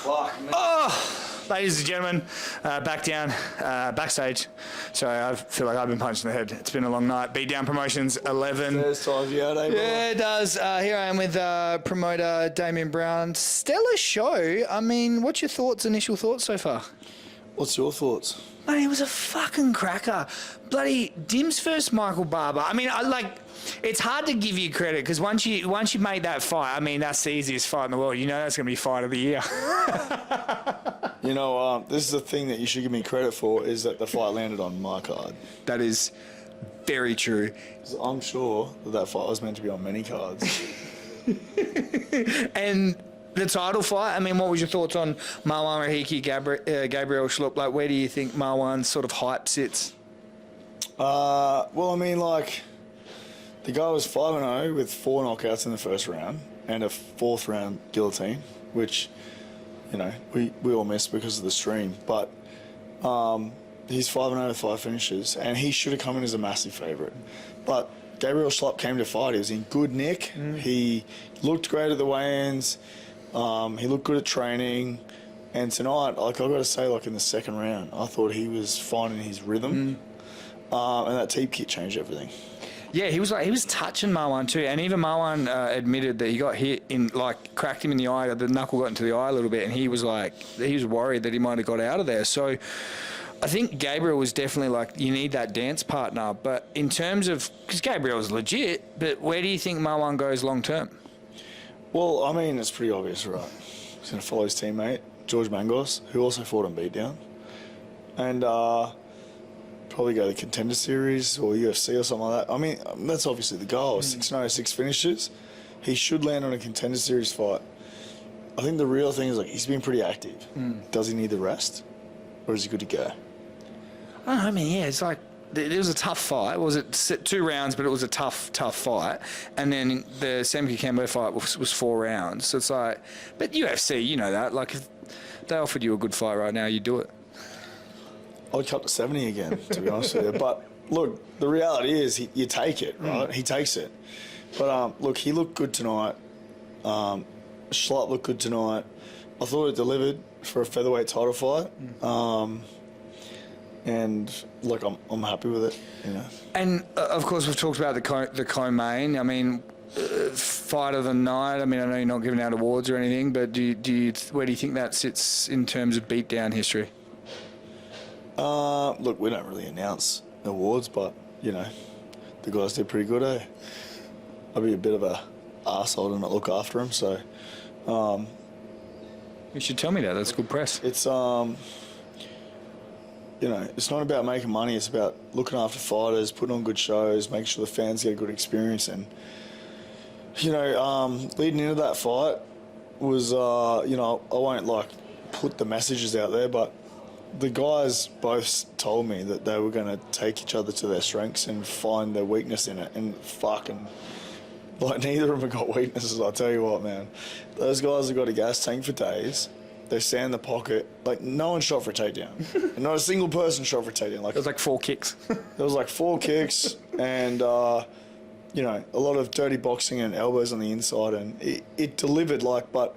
Fuck, man. Oh, ladies and gentlemen, backstage. Sorry, I feel like I've been punched in the head. It's been a long night. Beatdown Promotions 11. First time you out, eh? Yeah, it does. Here I am with promoter Damien Brown. Stellar show. I mean, what's your thoughts, initial thoughts so far? What's your thoughts? Mate, it was a fucking cracker. Bloody Dim's first Michael Barber. I mean, it's hard to give you credit because once you make that fight, I mean, that's the easiest fight in the world. You know that's going to be fight of the year. You know, this is the thing that you should give me credit for is that the fight landed on my card. That is very true. I'm sure that fight was meant to be on many cards. And the title fight, I mean, what was your thoughts on Marwan Rahiki, Gabriel Schlupp? Like, where do you think Marwan's sort of hype sits? Well, I mean, like, the guy was 5-0 with 4 knockouts in the first round and a 4th round guillotine, which, you know, we all missed because of the stream. But he's 5-0 with 5 finishes, and he should have come in as a massive favourite. But Gabriel Schlupp came to fight. He was in good nick. He looked great at the weigh-ins. He looked good at training. And tonight, like, I've got to say, like, in the second round, I thought he was finding his rhythm. And that teep kit changed everything. Yeah, he was touching Marwan too, and even Marwan admitted that he got hit in, like, cracked him in the eye. The knuckle got into the eye a little bit, and he was worried that he might have got out of there. So I think Gabriel was definitely like, you need that dance partner. But in terms of, because Gabriel's legit, but where do you think Marwan goes long term? Well, I mean, it's pretty obvious, right? He's going to follow his teammate, George Mangos, who also fought on Beatdown. And probably go to the Contender Series or UFC or something like that. I mean, that's obviously the goal. 6-0, 6 finishes. He should land on a Contender Series fight. I think the real thing is, like, he's been pretty active. Does he need the rest? Or is he good to go? I don't know, I mean, yeah, it's like, it was a tough fight. Was it 2 rounds, but it was a tough fight. And then the Sam Kikembo fight was 4 rounds. So it's like, but UFC, you know that. Like, if they offered you a good fight right now, you'd do it. I'd cut to 70 again, to be honest with you. But look, the reality is you take it, right? He takes it. But look, he looked good tonight. Schlupp looked good tonight. I thought it delivered for a featherweight title fight. And look, I'm happy with it, you know. And of course, we've talked about the co-main. I mean, fight of the night. I mean, I know you're not giving out awards or anything, but where do you think that sits in terms of beatdown history? Look, we don't really announce awards, but, you know, the guys did pretty good, eh? I'd be a bit of a arsehole to not look after them, so... You should tell me that. That's good press. It's, you know, it's not about making money. It's about looking after fighters, putting on good shows, making sure the fans get a good experience. And, you know, leading into that fight was, you know, I won't, like, put the messages out there, but the guys both told me that they were going to take each other to their strengths and find their weakness in it. And fucking, like, neither of them have got weaknesses, I'll tell you what, man. Those guys have got a gas tank for days. They stand in the pocket. Like, no one shot for a takedown. And not a single person shot for a takedown. Like, it was like 4 kicks. There was like 4 kicks and, you know, a lot of dirty boxing and elbows on the inside. And it delivered, like, but...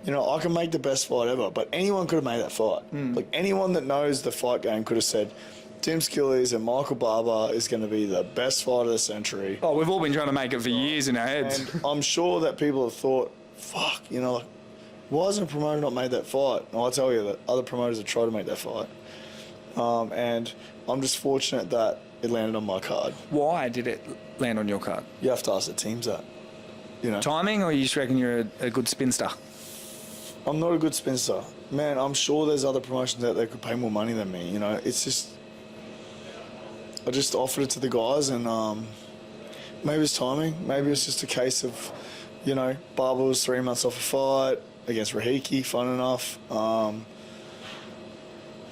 You know, I can make the best fight ever, but anyone could have made that fight. Like, anyone that knows the fight game could have said, Tim Skillies and Michael Barber is going to be the best fight of the century. Oh, we've all been trying to make it for years in our heads. And I'm sure that people have thought, fuck, you know, like, why hasn't a promoter not made that fight? And I'll tell you that other promoters have tried to make that fight. And I'm just fortunate that it landed on my card. Why did it land on your card? You have to ask the teams that, you know. Timing, or you just reckon you're a good spinster? I'm not a good spinster. Man, I'm sure there's other promotions out there that could pay more money than me, you know. It's just... I just offered it to the guys and maybe it's timing. Maybe it's just a case of, you know, Barber was 3 months off a fight against Rahiki, fun enough.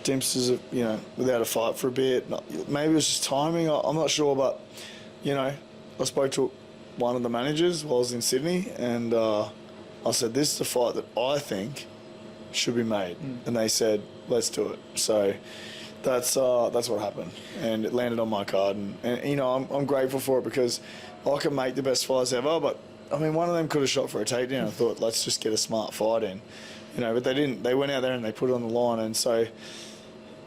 Dempster's, you know, without a fight for a bit. Maybe it was just timing. I'm not sure, but, you know, I spoke to one of the managers while I was in Sydney and... I said, this is the fight that I think should be made. And they said, let's do it. So that's what happened. And it landed on my card. And you know, I'm grateful for it because I can make the best fights ever. But, I mean, one of them could have shot for a takedown. I thought, let's just get a smart fight in. you know, but they didn't. They went out there and they put it on the line. And so,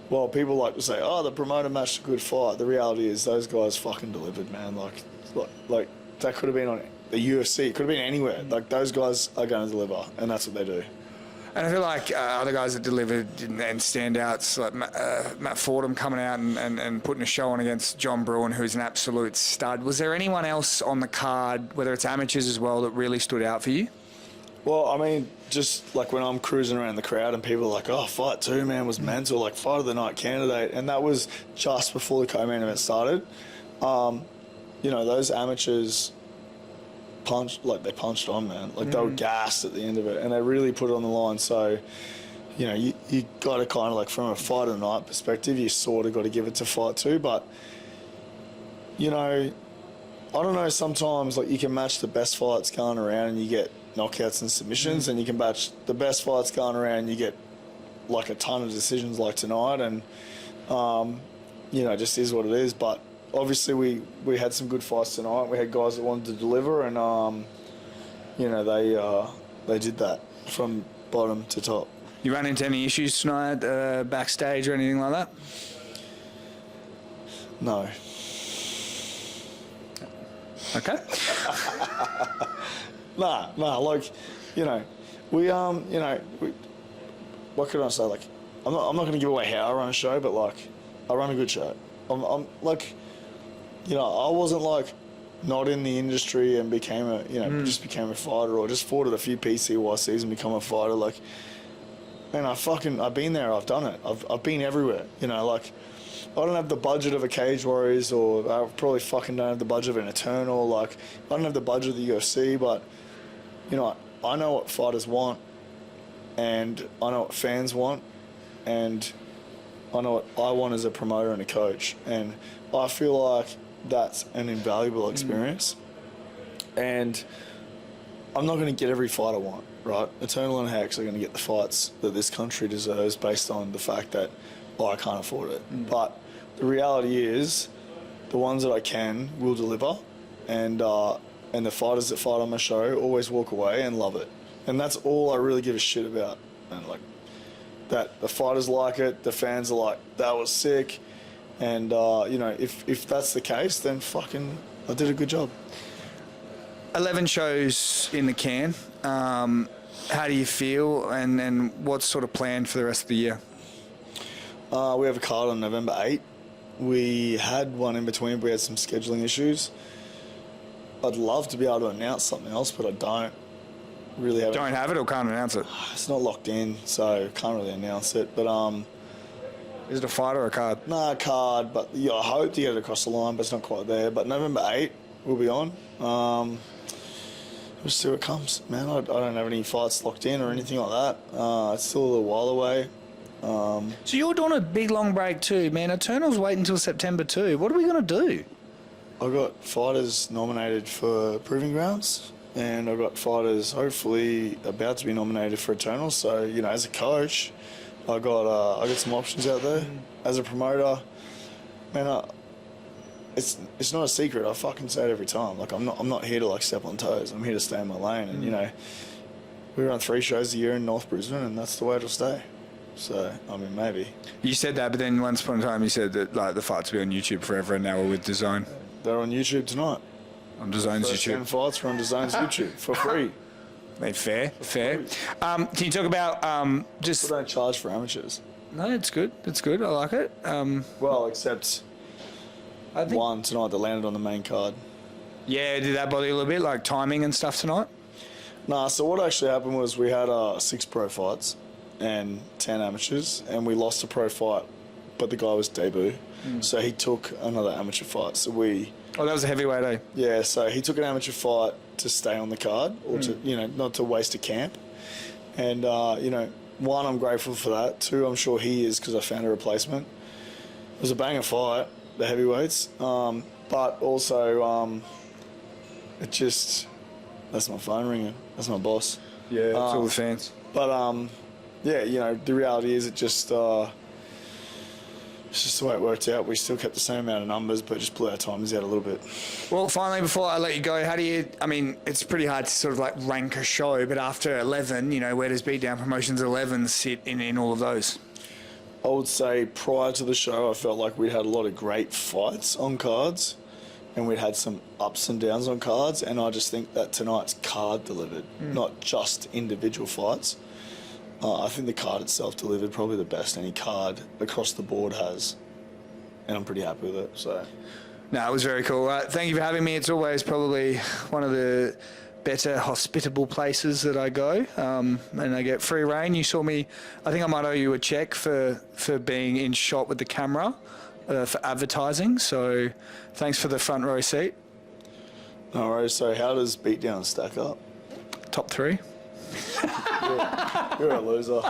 while people like to say, oh, the promoter matched a good fight, the reality is those guys fucking delivered, man. Like that could have been on the UFC. It could have been anywhere. Like, those guys are going to deliver, and that's what they do. And I feel like other guys that delivered and standouts, like Matt Fordham coming out and putting a show on against John Bruin, who's an absolute stud. Was there anyone else on the card, whether it's amateurs as well, that really stood out for you? Well, I mean, just like when I'm cruising around the crowd and people are like, oh, fight 2, man, was mental, like fight of the night candidate. And that was just before the co-main event started. You know, those amateurs punched on, man. Like, they were gassed at the end of it, and they really put it on the line. So, you know, you got to kind of, like, from a fight of the night perspective, you sort of got to give it to fight 2. But, you know, I don't know, sometimes, like, you can match the best fights going around and you get knockouts and submissions, and you can match the best fights going around and you get, like, a ton of decisions like tonight. And, you know, it just is what it is. But obviously, we had some good fights tonight. We had guys that wanted to deliver, and you know, they did that from bottom to top. You run into any issues tonight, backstage or anything like that? No. Okay. Nah. Like, you know, what can I say? Like, I'm not going to give away how I run a show, but like, I run a good show. I'm like, you know, I wasn't like not in the industry and became a, you know, just became a fighter, or just fought at a few PCYCs and become a fighter. Like, man, I've been there, I've done it. I've been everywhere. You know, like, I don't have the budget of a Cage Warriors, or I probably fucking don't have the budget of an Eternal. Like, I don't have the budget of the UFC, but, you know, I know what fighters want, and I know what fans want, and I know what I want as a promoter and a coach. And I feel like that's an invaluable experience. And I'm not going to get every fight I want, right? Eternal and Hex are going to get the fights that this country deserves based on the fact that I can't afford it. But the reality is, the ones that I can will deliver, and the fighters that fight on my show always walk away and love it. And that's all I really give a shit about. And like, that the fighters like it, the fans are like, that was sick. And, you know, if that's the case, then fucking, I did a good job. 11 shows in the can. How do you feel, and what's sort of planned for the rest of the year? We have a card on November 8. We had one in between, but we had some scheduling issues. I'd love to be able to announce something else, but I don't really have it. Don't have it or can't announce it? It's not locked in, so can't really announce it. But is it a fight or a card? Nah, a card, but yeah, I hope to get it across the line, but it's not quite there. But November 8, we'll be on. We'll see what comes, man. I don't have any fights locked in or anything like that. It's still a little while away. So you're doing a big long break too, man. Eternals wait until September too. What are we going to do? I've got fighters nominated for Proving Grounds, and I've got fighters hopefully about to be nominated for Eternals. So, you know, as a coach, I got some options out there. As a promoter, man, it's not a secret. I fucking say it every time. Like, I'm not here to like step on toes. I'm here to stay in my lane. And you know, we run 3 shows a year in North Brisbane, and that's the way it'll stay. So, I mean, maybe. You said that, but then once upon a time you said that like the fights will be on YouTube forever, and now we're with DAZN. They're on YouTube tonight. On DAZN's YouTube. 10 fights are on DAZN's YouTube for free. Mate, fair. Can you talk about just... People don't charge for amateurs. No, it's good. It's good. I like it. Well, except one tonight that landed on the main card. Yeah, did that bother you a little bit, like timing and stuff tonight? Nah, so what actually happened was we had 6 pro fights and 10 amateurs, and we lost a pro fight, but the guy was debut, so he took another amateur fight. So we... Oh, that was a heavyweight, eh? Yeah, so he took an amateur fight to stay on the card, or to, you know, not to waste a camp. And, you know, 1, I'm grateful for that. 2, I'm sure he is, because I found a replacement. It was a banger fight, the heavyweights, but also it just... That's my phone ringing. That's my boss. Yeah, it's all the fans. But, yeah, you know, the reality is it just It's just the way it worked out. We still kept the same amount of numbers, but just blew our times out a little bit. Well, finally, before I let you go, how do you, I mean, it's pretty hard to sort of like rank a show, but after 11, you know, where does Beatdown Promotions 11 sit in all of those? I would say prior to the show, I felt like we'd had a lot of great fights on cards, and we'd had some ups and downs on cards, and I just think that tonight's card delivered, not just individual fights. I think the card itself delivered probably the best any card across the board has, and I'm pretty happy with it. So, No, it was very cool. Thank you for having me. It's always probably one of the better hospitable places that I go, and I get free reign. You saw me. I think I might owe you a check for being in shot with the camera for advertising. So, thanks for the front row seat. no worries. So, how does Beatdown stack up? Top 3. You're a loser.